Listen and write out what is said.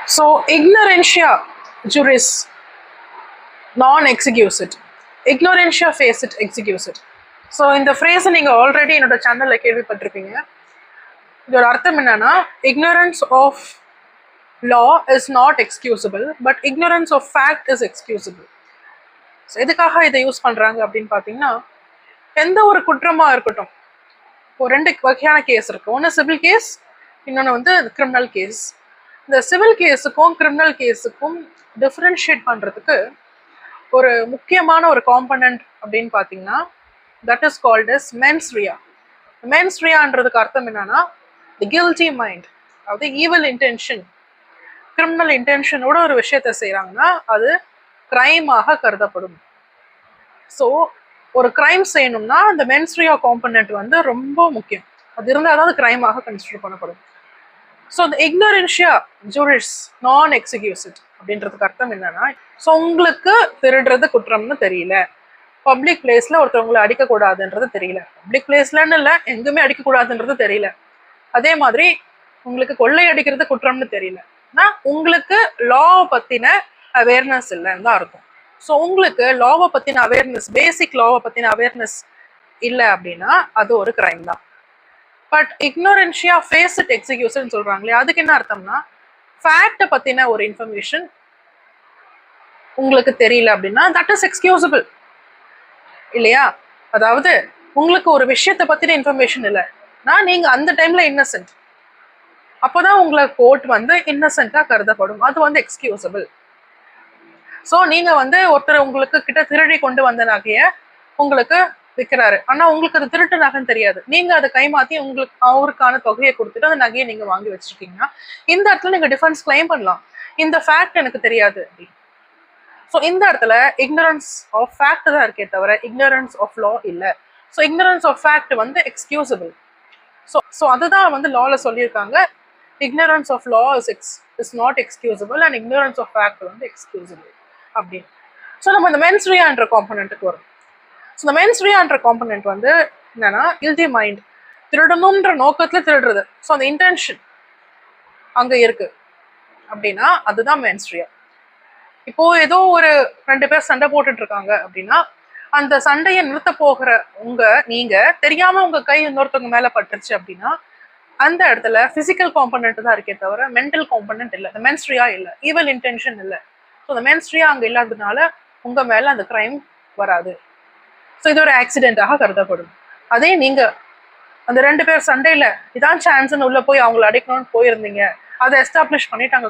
So, ignorantia juris non executed. Ignorantia facit executed. So இந்த ஃப்ரேஸை நீங்கள் already என்னோட சேனலில் கேள்விப்பட்டிருப்பீங்க. இதோட அர்த்தம் என்னன்னா, ignorance of law is not excusable, but ignorance of fact is excusable. So எதுக்காக இதை யூஸ் பண்ணுறாங்க அப்படின்னு பார்த்தீங்கன்னா, எந்த ஒரு குற்றமாக இருக்கட்டும், இப்போ ரெண்டு வகையான கேஸ் இருக்குது. ஒன்று சிவில் கேஸ், இன்னொன்று வந்து கிரிமினல் கேஸ். இந்த சிவில் கேஸுக்கும் கிரிமினல் கேஸுக்கும் டிஃப்ரென்ஷியேட் பண்ணுறதுக்கு ஒரு முக்கியமான ஒரு காம்பனண்ட் அப்படின்னு பார்த்தீங்கன்னா, that is called as mens rea. Mens ரியான்றதுக்கு அர்த்தம் என்னன்னா, தி கில்ட்டி மைண்ட், அதாவது ஈவில் இன்டென்ஷன், கிரிமினல் இன்டென்ஷனோட ஒரு விஷயத்தை செய்கிறாங்கன்னா அது கிரைமாக கருதப்படும். ஸோ ஒரு கிரைம் செய்யணும்னா அந்த மென்ஸ் ரியா காம்பனண்ட் வந்து ரொம்ப முக்கியம். அது இருந்தால் தான் அது கிரைமாக கன்சிடர் பண்ணப்படும். ஸோ இந்த இக்னோரன்ஷியா ஜூரிஸ் நான் எக்ஸிக்யூசிட் அப்படின்றதுக்கு அர்த்தம் என்னன்னா, ஸோ உங்களுக்கு திருடுறது குற்றம்னு தெரியல, பப்ளிக் பிளேஸ்ல ஒருத்தவங்களை அடிக்கக்கூடாதுன்றது தெரியல, பப்ளிக் பிளேஸ்லன்னு இல்லை எங்குமே அடிக்கக்கூடாதுன்றது தெரியல, அதே மாதிரி உங்களுக்கு கொள்ளை அடிக்கிறது குற்றம்னு தெரியலன்னா உங்களுக்கு லாவை பத்தின அவேர்னஸ் இல்லைன்னு தான் இருக்கும். ஸோ உங்களுக்கு லாவை பத்தின அவேர்னஸ், பேசிக் லாவை பத்தின அவேர்னஸ் இல்லை அப்படின்னா அது ஒரு கிரைம் தான். பட் இக்னோரன்ஷியா ஃபேஸிட் எக்ஸிக்யூஷன் சொல்றாங்களே, அதுக்கு என்ன அர்த்தம்னா, ஃபேக்டை பத்தின ஒரு இன்ஃபர்மேஷன் உங்களுக்கு தெரியல அப்படின்னா தட் இஸ் எக்ஸ்கியூசபிள் இல்லையா? அதாவது உங்களுக்கு ஒரு விஷயத்தை பத்தின இன்ஃபர்மேஷன் இல்லைன்னா நீங்க அந்த டைம்ல இன்னசென்ட், அப்போதான் உங்களை கோர்ட் வந்து இன்னசென்ட்டா கருதப்படும், அது வந்து எக்ஸ்கியூசபிள். ஸோ நீங்க வந்து ஒருத்தர் உங்களுக்கு கிட்ட திருடி கொண்டு வந்த நகையை உங்களுக்கு விற்கிறாரு, ஆனா உங்களுக்கு அது திருட்டு நகைன்னு தெரியாது, நீங்க அதை கைமாத்தி உங்களுக்கு அவருக்கான தொகையை கொடுத்துட்டு அந்த நகையை நீங்க வாங்கி வச்சிருக்கீங்கன்னா இந்த இடத்துல நீங்க டிஃபென்ஸ் கிளைம் பண்ணலாம், இந்த ஃபேக்ட் எனக்கு தெரியாது அப்படின்னு. ஸோ இந்த இடத்துல இக்னரன்ஸ் ஆஃப் ஃபேக்ட் தான் இருக்கே தவிர இக்னரன்ஸ் ஆஃப் லா இல்லை. ஸோ இக்னரன்ஸ் ஆஃப் ஃபேக்ட் வந்து எக்ஸ்கியூசபிள். ஸோ அதுதான் வந்து லால சொல்லியிருக்காங்க, ignorance of law is not excusable and ignorance of fact வந்து excusable அப்படின்னு. ஸோ நம்ம இந்த மென்ஸ் ரியான்ற காம்பனண்ட்டுக்கு வரும். ஸோ இந்த மென்ஸ் ரியான்ற காம்பனண்ட் வந்து என்னன்னா, கில்ட்டி மைண்ட், திருடணுன்ற நோக்கத்துல திருடுறது, ஸோ அந்த இன்டென்ஷன் அங்க இருக்கு அப்படின்னா அதுதான் மென்ஸ் ரியா. இப்போ ஏதோ ஒரு ரெண்டு பேர் சண்டை போட்டுட்டு இருக்காங்க அப்படின்னா அந்த சண்டையை நிறுத்த போகிற நீங்க தெரியாம உங்க கை இன்னொருத்தவங்க மேல பட்டுருச்சு அப்படின்னா அந்த இடத்துல பிசிக்கல் காம்பனண்ட் தான் இருக்கே தவிர மென்டல் காம்பனண்ட் இல்லை, இந்த மென்ஸ்ட்ரியா இல்லை, ஈவல் இன்டென்ஷன் இல்லை. ஸோ இந்த மென்ஸ்ட்ரியா அங்கே இல்லாததுனால உங்க மேல அந்த கிரைம் வராது. ஸோ இது ஒரு ஆக்சிடென்டாக கருதப்படும். அதே நீங்க அந்த ரெண்டு பேர் சண்டையில இதான் சான்ஸ்ன்னு உள்ள போய் அவங்களை அடைக்கணும்னு போயிருந்தீங்க, அதை எஸ்டாப்ளிஷ் பண்ணிட்டு அங்கே